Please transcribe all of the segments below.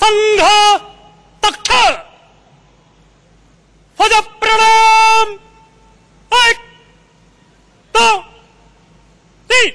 संघ तख्त फौज प्रणाम। 1 2 3।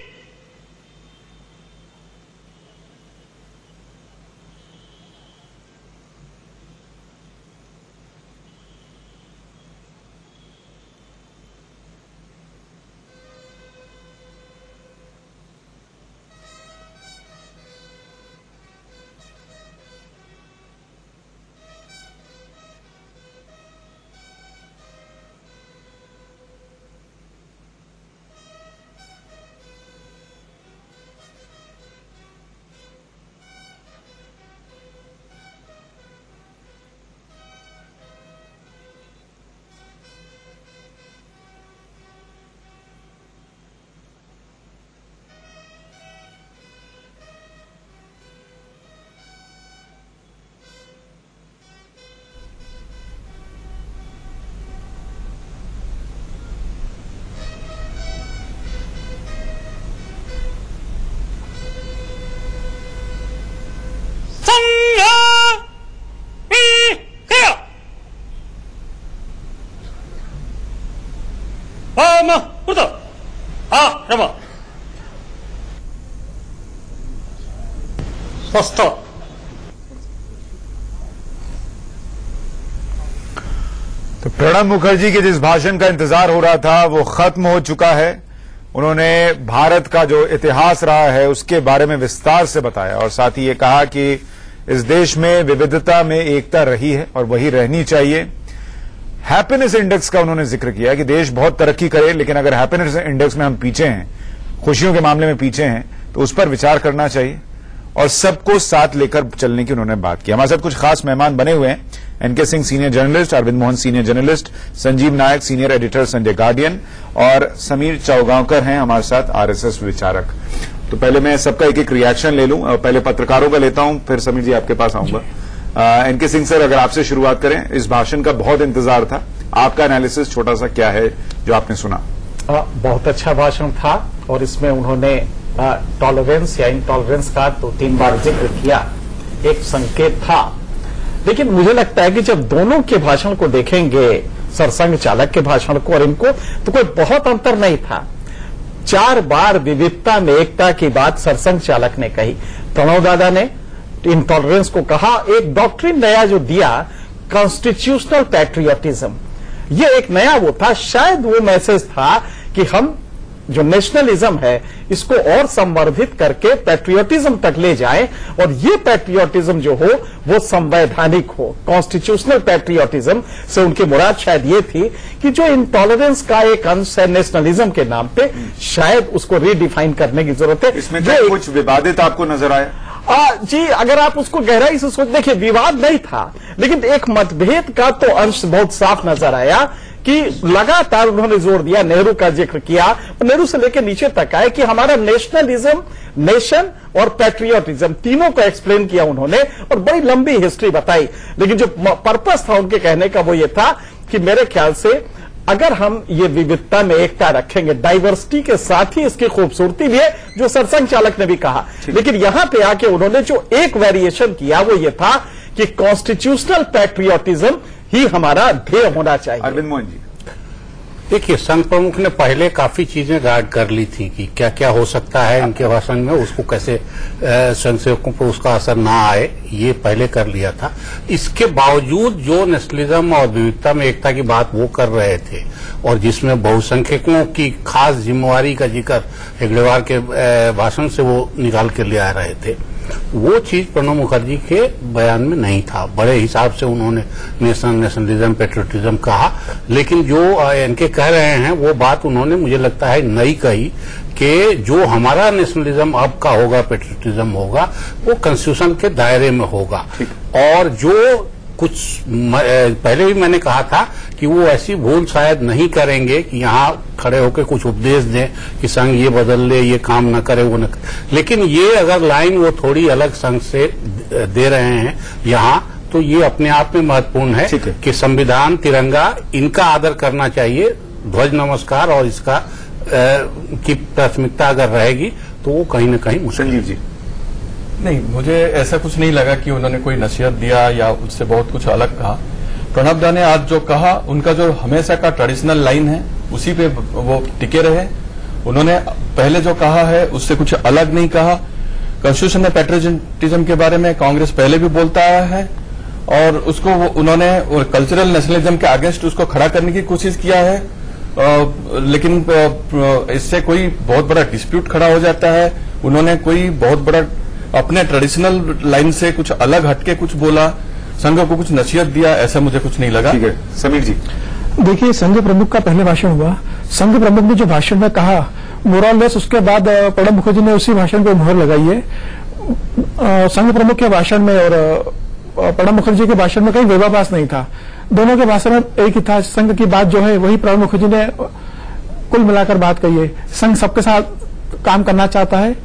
स्वस्थ। तो प्रणब मुखर्जी के जिस भाषण का इंतजार हो रहा था वो खत्म हो चुका है। उन्होंने भारत का जो इतिहास रहा है उसके बारे में विस्तार से बताया और साथ ही ये कहा कि इस देश में विविधता में एकता रही है और वही रहनी चाहिए। हैप्पीनेस इंडेक्स का उन्होंने जिक्र किया कि देश बहुत तरक्की करे, लेकिन अगर हैप्पीनेस इंडेक्स में हम पीछे हैं, खुशियों के मामले में पीछे हैं, तो उस पर विचार करना चाहिए और सबको साथ लेकर चलने की उन्होंने बात की। हमारे साथ कुछ खास मेहमान बने हुए हैं। N K Singh senior journalist, Arvind Mohan senior journalist, Sanjeev Nayak senior editor Sanjay गार्डियन और समीर चौगांवकर हैं हमारे साथ आरएसएस विचारक। तो पहले मैं सबका एक एक रिएक्शन ले लूं। पहले पत्रकारों का लेता हूं, फिर समीर जी आपके पास आऊंगा। एनके सिंह सर, अगर आपसे शुरुआत करें, इस भाषण का बहुत इंतजार था, आपका एनालिसिस छोटा सा क्या है जो आपने सुना? बहुत अच्छा भाषण था और इसमें उन्होंने टॉलरेंस या इंटॉलरेंस का 2-3 बार जिक्र किया, एक संकेत था। लेकिन मुझे लगता है कि जब दोनों के भाषण को देखेंगे, सरसंघ चालक के भाषण को और इनको, तो कोई बहुत अंतर नहीं था। 4 बार विविधता में एकता की बात सरसंघ चालक ने कही, प्रणव दादा ने इंटॉलरेंस को कहा। एक डॉक्ट्रिन नया जो दिया, कॉन्स्टिट्यूशनल पैट्रियटिज्म, ये एक नया वो था। शायद वो मैसेज था कि हम जो नेशनलिज्म है इसको और संवर्धित करके पैट्रियटिज्म तक ले जाएं और ये पैट्रियटिज्म जो हो वो संवैधानिक हो। कॉन्स्टिट्यूशनल पैट्रियटिज्म से उनकी मुराद शायद ये थी कि जो इंटॉलरेंस का एक अंश है नेशनलिज्म के नाम पे, शायद उसको रीडिफाइन करने की जरूरत है। इसमें कुछ विवादित आपको नजर आया? जी, अगर आप उसको गहराई से सोच, देखिए विवाद नहीं था, लेकिन एक मतभेद का तो अंश बहुत साफ नजर आया कि लगातार उन्होंने जोर दिया, नेहरू का जिक्र किया, नेहरू से लेकर नीचे तक आए कि हमारा नेशनलिज्म, नेशन और पैट्रियटिज्म तीनों को एक्सप्लेन किया उन्होंने और बड़ी लंबी हिस्ट्री बताई। लेकिन जो पर्पस था उनके कहने का वो ये था कि मेरे ख्याल से अगर हम ये विविधता में एकता रखेंगे, डाइवर्सिटी के साथ ही इसकी खूबसूरती भी है, जो सरसंघ चालक ने भी कहा। लेकिन यहां पे आके उन्होंने जो एक वेरिएशन किया वो ये था कि कॉन्स्टिट्यूशनल पैट्रियटिज्म ही हमारा ध्येय होना चाहिए। अरविंद मोहन जी, देखिए, संघ प्रमुख ने पहले काफी चीजें गाइड कर ली थी कि क्या क्या हो सकता है इनके भाषण में, उसको कैसे स्वयंसेवकों पर उसका असर ना आए, ये पहले कर लिया था। इसके बावजूद जो नेशनलिज्म और विविधता में एकता की बात वो कर रहे थे और जिसमें बहुसंख्यकों की खास जिम्मेवारी का जिक्र हेगड़ेवार के भाषण से वो निकाल के ले आ रहे थे, वो चीज प्रणब मुखर्जी के बयान में नहीं था। बड़े हिसाब से उन्होंने नेशनलिज्म, पेट्रियटिज्म कहा, लेकिन जो इनके कह रहे हैं वो बात उन्होंने मुझे लगता है नई कही कि जो हमारा नेशनलिज्म अब का होगा, पेट्रियटिज्म होगा, वो कॉन्स्टिट्यूशन के दायरे में होगा। और जो कुछ पहले भी मैंने कहा था कि वो ऐसी भूल शायद नहीं करेंगे कि यहाँ खड़े होकर कुछ उपदेश दें कि संघ ये बदल ले, ये काम न करे, वो न करे। लेकिन ये अगर लाइन वो थोड़ी अलग संघ से दे रहे हैं यहाँ, तो ये अपने आप में महत्वपूर्ण है कि संविधान, तिरंगा, इनका आदर करना चाहिए, ध्वज नमस्कार और इसका की प्राथमिकता अगर रहेगी तो वो कहीं न कहीं मुश्किल। संजीव जी, नहीं, मुझे ऐसा कुछ नहीं लगा कि उन्होंने कोई नसीहत दिया या उससे बहुत कुछ अलग कहा। प्रणब दा ने आज जो कहा, उनका जो हमेशा का ट्रेडिशनल लाइन है, उसी पे वो टिके रहे। उन्होंने पहले जो कहा है उससे कुछ अलग नहीं कहा। कॉन्स्टिट्यूशन में पैट्रियटिज्म के बारे में कांग्रेस पहले भी बोलता आया है और उसको उन्होंने कल्चरल नेशनलिज्म के अगेंस्ट उसको खड़ा करने की कोशिश किया है, लेकिन इससे कोई बहुत बड़ा डिस्प्यूट खड़ा हो जाता है। उन्होंने कोई बहुत बड़ा अपने ट्रेडिशनल लाइन से कुछ अलग हटके कुछ बोला, संघ को कुछ नसीहत दिया, ऐसा मुझे कुछ नहीं लगा। ठीक है, समीर जी। देखिए, संघ प्रमुख का पहले भाषण हुआ, संघ प्रमुख ने जो भाषण में कहा मोरलेस, उसके बाद प्रणब मुखर्जी ने उसी भाषण को मोहर लगाई है। संघ प्रमुख के भाषण में और प्रणब मुखर्जी के भाषण में कहीं विरोधाभास नहीं था, दोनों के भाषण में एक ही था। संघ की बात जो है वही प्रणब मुखर्जी ने कुल मिलाकर बात कही है। संघ सबके साथ काम करना चाहता है,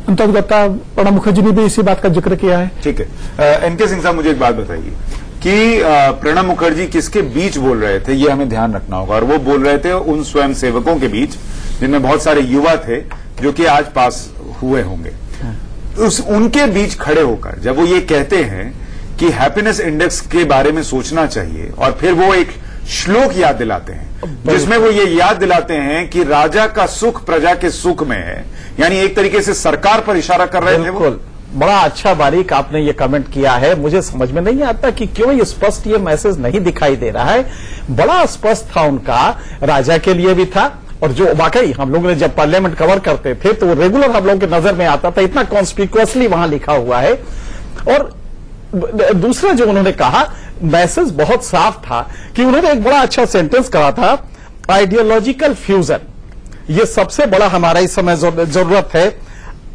अंतर्गत प्रणब मुखर्जी ने भी इसी बात का जिक्र किया है। ठीक है, एनके सिंह साहब, मुझे एक बात बताइए कि प्रणब मुखर्जी किसके बीच बोल रहे थे, ये हमें ध्यान रखना होगा। और वो बोल रहे थे उन स्वयं सेवकों के बीच जिनमें बहुत सारे युवा थे जो कि आज पास हुए होंगे। उनके बीच खड़े होकर जब वो ये कहते हैं कि हैप्पीनेस इंडेक्स के बारे में सोचना चाहिए, और फिर वो एक श्लोक याद दिलाते हैं जिसमें वो ये याद दिलाते हैं कि राजा का सुख प्रजा के सुख में है, यानी एक तरीके से सरकार पर इशारा कर रहे थे वो। बड़ा अच्छा बारीक आपने ये कमेंट किया है। मुझे समझ में नहीं आता कि क्यों ये स्पष्ट ये मैसेज नहीं दिखाई दे रहा है। बड़ा स्पष्ट था उनका, राजा के लिए भी था, और जो वाकई हम लोगों ने जब पार्लियामेंट कवर करते थे तो रेगुलर हम लोगों के नजर में आता था, इतना कॉन्स्पिक्युअसली वहां लिखा हुआ है। और दूसरा जो उन्होंने कहा, मैसेज बहुत साफ था कि उन्होंने एक बड़ा अच्छा सेंटेंस कहा था, आइडियोलॉजिकल फ्यूजन। ये सबसे बड़ा हमारा इस समय जरूरत है,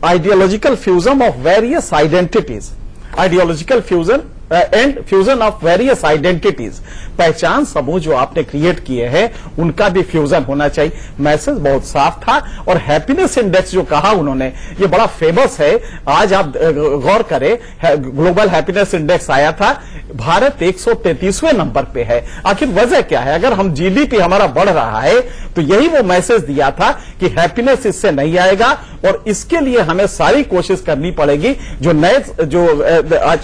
ideological fusion of various identities, ideological fusion and fusion of various identities. पहचान समूह जो आपने क्रिएट किए हैं उनका भी फ्यूजन होना चाहिए। मैसेज बहुत साफ था। और हैप्पीनेस इंडेक्स जो कहा उन्होंने, ये बड़ा फेमस है। आज आप गौर करें, ग्लोबल हैप्पीनेस इंडेक्स आया था, भारत 133वें नंबर पे है। आखिर वजह क्या है? अगर हम जीडीपी हमारा बढ़ रहा है तो यही वो मैसेज दिया था कि हैप्पीनेस इससे नहीं आएगा, और इसके लिए हमें सारी कोशिश करनी पड़ेगी। जो नए जो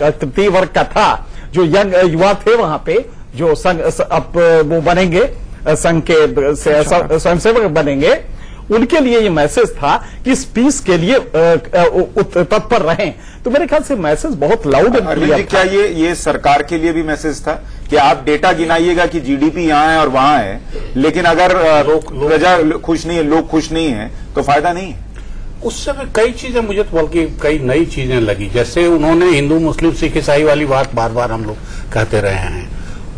तृतीय वर्ग का था, जो यंग युवा थे वहां पे, जो संघ अब वो बनेंगे, संघ के स्वयंसेवक बनेंगे, उनके लिए ये मैसेज था कि इस पीस के लिए तत्पर रहें। तो मेरे ख्याल से मैसेज बहुत लाउड एंड क्लियर था। क्या ये सरकार के लिए भी मैसेज था कि आप डेटा गिनाइएगा कि जीडीपी यहां है और वहां है, लेकिन अगर प्रजा खुश नहीं है, लोग खुश नहीं है, तो फायदा नहीं है? उससे भी कई चीजें, मुझे तो बल्कि कई नई चीजें लगी। जैसे उन्होंने हिंदू मुस्लिम सिख ईसाई वाली बात बार बार हम लोग कहते रहे हैं।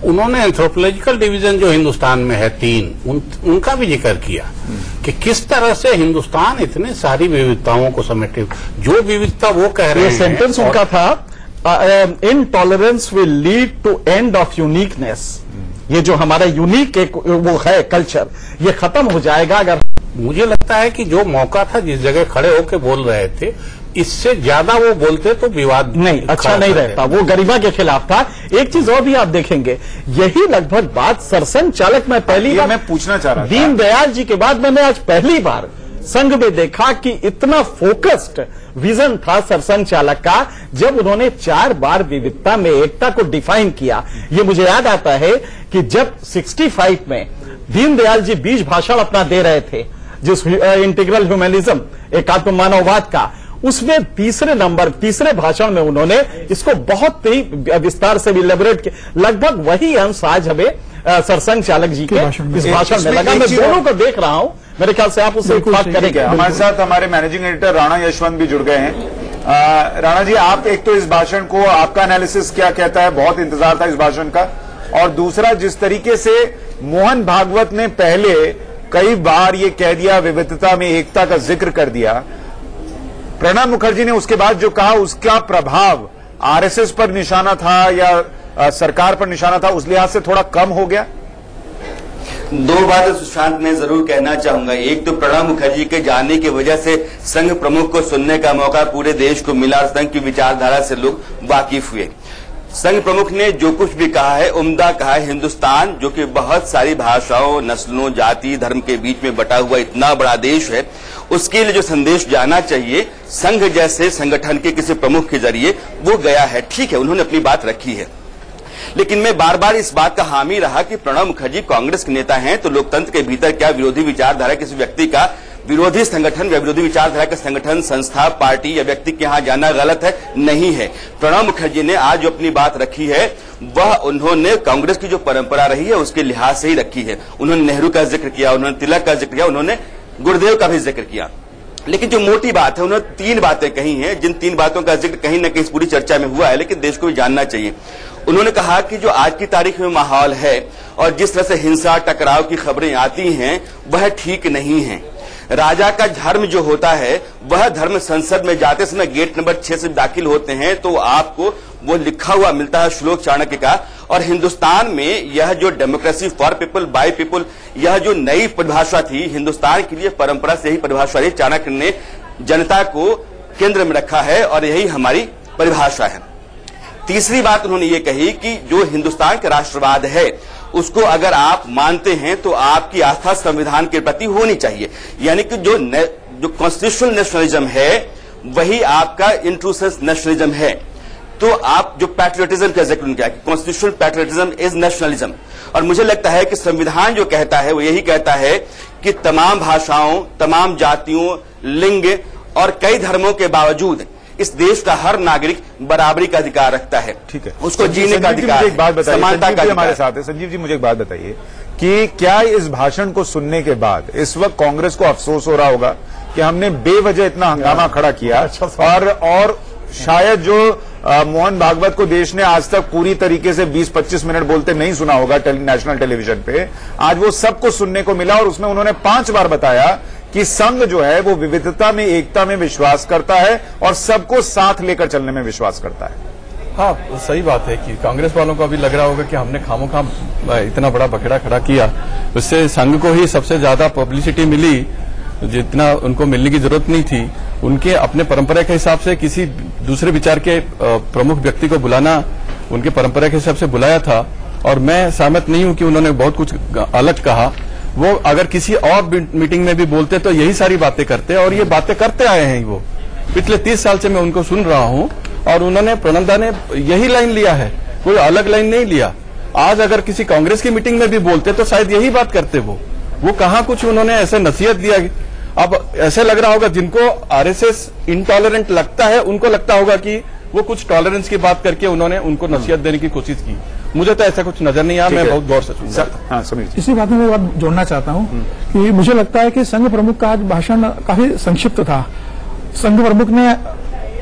उन्होंने एंथ्रोपोलॉजिकल डिवीजन जो हिंदुस्तान में है 3, उनका भी जिक्र किया कि किस तरह से हिंदुस्तान इतने सारी विविधताओं को समेटे। जो विविधता वो कह रहे हैं, सेंटेंस उनका था, intolerance will lead to end of uniqueness. ये जो हमारा यूनिक एक वो है कल्चर, ये खत्म हो जाएगा अगर। मुझे लगता है कि जो मौका था, जिस जगह खड़े होकर बोल रहे थे, इससे ज्यादा वो बोलते तो विवाद नहीं, अच्छा नहीं रहता। वो गरिमा के खिलाफ था। एक चीज और भी आप देखेंगे, यही लगभग बात सरसंघ चालक में पहली बार मैं पूछना चाह रहा था, दीनदयाल जी के बाद मैंने आज पहली बार संघ में देखा कि इतना फोकस्ड विजन था सरसंघ चालक का, जब उन्होंने 4 बार विविधता में एकता को डिफाइन किया। ये मुझे याद आता है कि जब 65 में दीनदयाल जी बीज भाषण अपना दे रहे थे, जिस इंटीग्रल ह्यूमनिज्म, एकात्म मानववाद का, उसमें तीसरे भाषण में उन्होंने इसको बहुत ही विस्तार से इलेबोरेट किया। लगभग वही अंश आज हमें सरसंघ चालक जी के इस भाषण में लगा। मैं दोनों को देख रहा हूं, मेरे ख्याल से आप उससे बात करेंगे। हमारे साथ हमारे मैनेजिंग एडिटर राणा यशवंत भी जुड़ गए हैं। राणा जी, आप एक तो इस भाषण को, आपका एनालिसिस क्या कहता है? बहुत इंतजार था इस भाषण का। और दूसरा, जिस तरीके से मोहन भागवत ने पहले कई बार ये कह दिया, विविधता में एकता का जिक्र कर दिया, प्रणब मुखर्जी ने उसके बाद जो कहा, उसका प्रभाव आरएसएस पर निशाना था या सरकार पर निशाना था, उस लिहाज से थोड़ा कम हो गया? 2 बातें सुशांत मैं जरूर कहना चाहूंगा। एक तो प्रणब मुखर्जी के जाने की वजह से संघ प्रमुख को सुनने का मौका पूरे देश को मिला और संघ की विचारधारा से लोग वाकिफ हुए। संघ प्रमुख ने जो कुछ भी कहा है उम्दा कहा है। हिंदुस्तान जो कि बहुत सारी भाषाओं, नस्लों, जाति, धर्म के बीच में बटा हुआ इतना बड़ा देश है, उसके लिए जो संदेश जाना चाहिए संघ जैसे संगठन के किसी प्रमुख के जरिए वो गया है। ठीक है, उन्होंने अपनी बात रखी है, लेकिन मैं बार बार इस बात का हामी रहा कि प्रणब मुखर्जी कांग्रेस के नेता हैं, तो लोकतंत्र के भीतर क्या विरोधी विचारधारा किसी व्यक्ति का विरोधी संगठन या विरोधी विचारधारा का संगठन, संस्था, पार्टी या व्यक्ति के यहां जाना गलत है? नहीं है। प्रणब मुखर्जी ने आज जो अपनी बात रखी है वह उन्होंने कांग्रेस की जो परंपरा रही है उसके लिहाज से ही रखी है। उन्होंने नेहरू का जिक्र किया, उन्होंने तिलक का जिक्र किया, उन्होंने गुरुदेव का भी जिक्र किया, लेकिन जो मोटी बात है उन्होंने 3 बातें कही हैं, जिन 3 बातों का जिक्र कहीं न कहीं इस पूरी चर्चा में हुआ है, लेकिन देश को भी जानना चाहिए। उन्होंने कहा कि जो आज की तारीख में माहौल है और जिस तरह से हिंसा, टकराव की खबरें आती हैं वह ठीक नहीं है। राजा का धर्म जो होता है वह धर्म संसद में जाते समय गेट नंबर 6 से दाखिल होते हैं तो आपको वो लिखा हुआ मिलता है श्लोक चाणक्य का। और हिंदुस्तान में यह जो democracy for people by people, यह जो नई परिभाषा थी हिंदुस्तान के लिए, परंपरा से ही परिभाषा रही। चाणक्य ने जनता को केंद्र में रखा है और यही हमारी परिभाषा है। तीसरी बात उन्होंने ये कही कि जो हिंदुस्तान का राष्ट्रवाद है उसको अगर आप मानते हैं तो आपकी आस्था संविधान के प्रति होनी चाहिए, यानी कि जो कॉन्स्टिट्यूशनल नेशनलिज्म है वही आपका इंट्रूसिव नेशनलिज्म है। तो आप जो पैट्रियटिज्म का जिक्र किया कि कॉन्स्टिट्यूशनल पैट्रियटिज्म इज नेशनलिज्म, और मुझे लगता है कि संविधान जो कहता है वो यही कहता है कि तमाम भाषाओं, तमाम जातियों, लिंग और कई धर्मों के बावजूद इस देश का हर नागरिक बराबरी का अधिकार रखता है। ठीक है, उसको जीने का अधिकार, एक बात बताइए, समानता का हमारे साथ है। संजीव जी, मुझे एक बात बताइए कि क्या इस भाषण को सुनने के बाद इस वक्त कांग्रेस को अफसोस हो रहा होगा कि हमने बेवजह इतना हंगामा खड़ा किया और शायद जो मोहन भागवत को देश ने आज तक पूरी तरीके से 20-25 मिनट बोलते नहीं सुना होगा नेशनल टेलीविजन पे, आज वो सबको सुनने को मिला और उसमें उन्होंने 5 बार बताया कि संघ जो है वो विविधता में, एकता में विश्वास करता है और सबको साथ लेकर चलने में विश्वास करता है। हाँ, सही बात है कि कांग्रेस वालों को अभी लग रहा होगा कि हमने खामोखा इतना बड़ा बखेड़ा खड़ा किया, उससे संघ को ही सबसे ज्यादा पब्लिसिटी मिली जितना उनको मिलने की जरूरत नहीं थी। उनके अपने परंपरा के हिसाब से किसी दूसरे विचार के प्रमुख व्यक्ति को बुलाना उनके परंपरा के हिसाब से बुलाया था, और मैं सहमत नहीं हूं कि उन्होंने बहुत कुछ अलग कहा। वो अगर किसी और मीटिंग में भी बोलते तो यही सारी बातें करते, और ये बातें करते आए हैं। वो पिछले 30 साल से मैं उनको सुन रहा हूं और उन्होंने, प्रणब ने यही लाइन लिया है, कोई अलग लाइन नहीं लिया। आज अगर किसी कांग्रेस की मीटिंग में भी बोलते तो शायद यही बात करते। वो कहां कुछ उन्होंने ऐसे नसीहत दिया। अब ऐसे लग रहा होगा जिनको आरएसएस इंटॉलरेंट लगता है उनको लगता होगा कि वो कुछ टॉलरेंस की बात करके उन्होंने उनको नसीहत देने की कोशिश की। मुझे तो ऐसा कुछ नजर नहीं आया, मैं बहुत गौर से सुनूंगा। हाँ, समीर जी, इसी बात में मैं बात जोड़ना चाहता हूं कि मुझे लगता है कि संघ प्रमुख का आज भाषण काफी संक्षिप्त था। संघ प्रमुख ने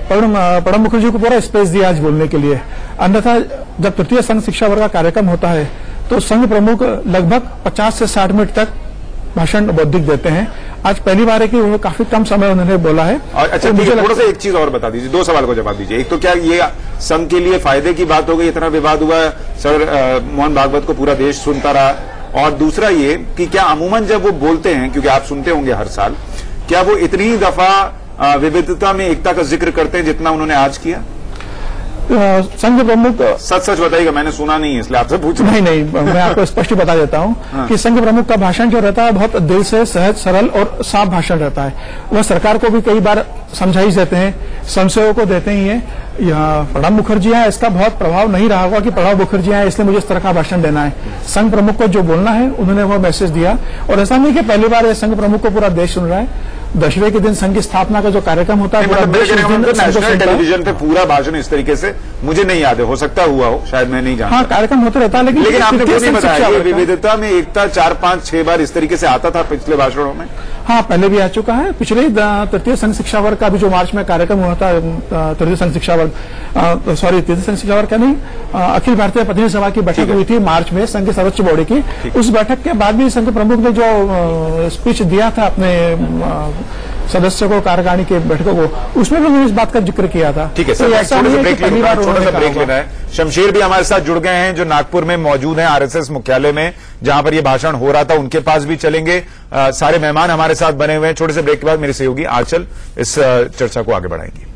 प्रणब मुखर्जी को पूरा स्पेस दिया आज बोलने के लिए, अन्यथा जब तृतीय संघ शिक्षा वर्ग का कार्यक्रम होता है तो संघ प्रमुख लगभग 50 से 60 मिनट तक भाषण बौद्धिक देते हैं। आज पहली बार है कि वो काफी कम समय उन्होंने बोला है। और अच्छा, मुझे थोड़ा सा एक चीज और बता दीजिए, 2 सवाल को जवाब दीजिए। एक तो क्या ये संघ के लिए फायदे की बात हो गई, इतना विवाद हुआ सर, मोहन भागवत को पूरा देश सुनता रहा, और दूसरा ये कि क्या अमूमन जब वो बोलते हैं, क्योंकि आप सुनते होंगे हर साल, क्या वो इतनी ही दफा विविधता में एकता का जिक्र करते हैं जितना उन्होंने आज किया? संघ प्रमुख सच बताइएगा, मैंने सुना नहीं है इसलिए आपसे पूछ रहा हूं। नहीं, मैं आपको स्पष्ट बता देता हूं कि संघ प्रमुख का भाषण जो रहता है बहुत दिल से सहज, सरल और साफ भाषण रहता है। वह सरकार को भी कई बार समझाइश देते हैं, संशयों को देते ही हैं। प्रणब मुखर्जी हैं, इसका बहुत प्रभाव नहीं रहा होगा कि प्रणब मुखर्जी हैं इसलिए मुझे इस तरह का भाषण देना है। संघ प्रमुख को जो बोलना है उन्होंने वो मैसेज दिया, और ऐसा नहीं कि पहली बार संघ प्रमुख को पूरा देश सुन रहा है। दशवें के दिन संघ की स्थापना का जो कार्यक्रम होता है नेशनल टेलीविजन पे पूरा भाषण इस तरीके से मुझे नहीं याद है, हो सकता हुआ हो, शायद मैं नहीं जानता। हाँ, कार्यक्रम होता रहता है, लेकिन आपने वो नहीं बताया विविधता में एकता 4-5-6 बार इस तरीके से आता था पिछले भाषणों में। हाँ, पहले भी आ चुका है। पिछले तृतीय संघ शिक्षा वर्ग का भी जो मार्च में कार्यक्रम हुआ था, तृतीय संघ शिक्षा वर्ग तृतीय संघ शिक्षा वर्ग का नहीं, अखिल भारतीय प्रतिनिधि सभा की बैठक हुई थी मार्च में संघ की सर्वोच्च बॉडी की। उस बैठक के बाद भी संघ प्रमुख ने जो स्पीच दिया था अपने सदस्यों को, कार्यकारिणी के बैठकों को, उसमें भी उन्होंने इस बात का जिक्र किया था। ठीक है सर, छोटा सा ब्रेक लेना है। शमशेर भी हमारे साथ जुड़ गए हैं जो नागपुर में मौजूद हैं, आरएसएस मुख्यालय में जहां पर ये भाषण हो रहा था, उनके पास भी चलेंगे। सारे मेहमान हमारे साथ बने हुए हैं। छोटे से ब्रेक के बाद मेरे सहयोगी आंचल इस चर्चा को आगे बढ़ाएंगे।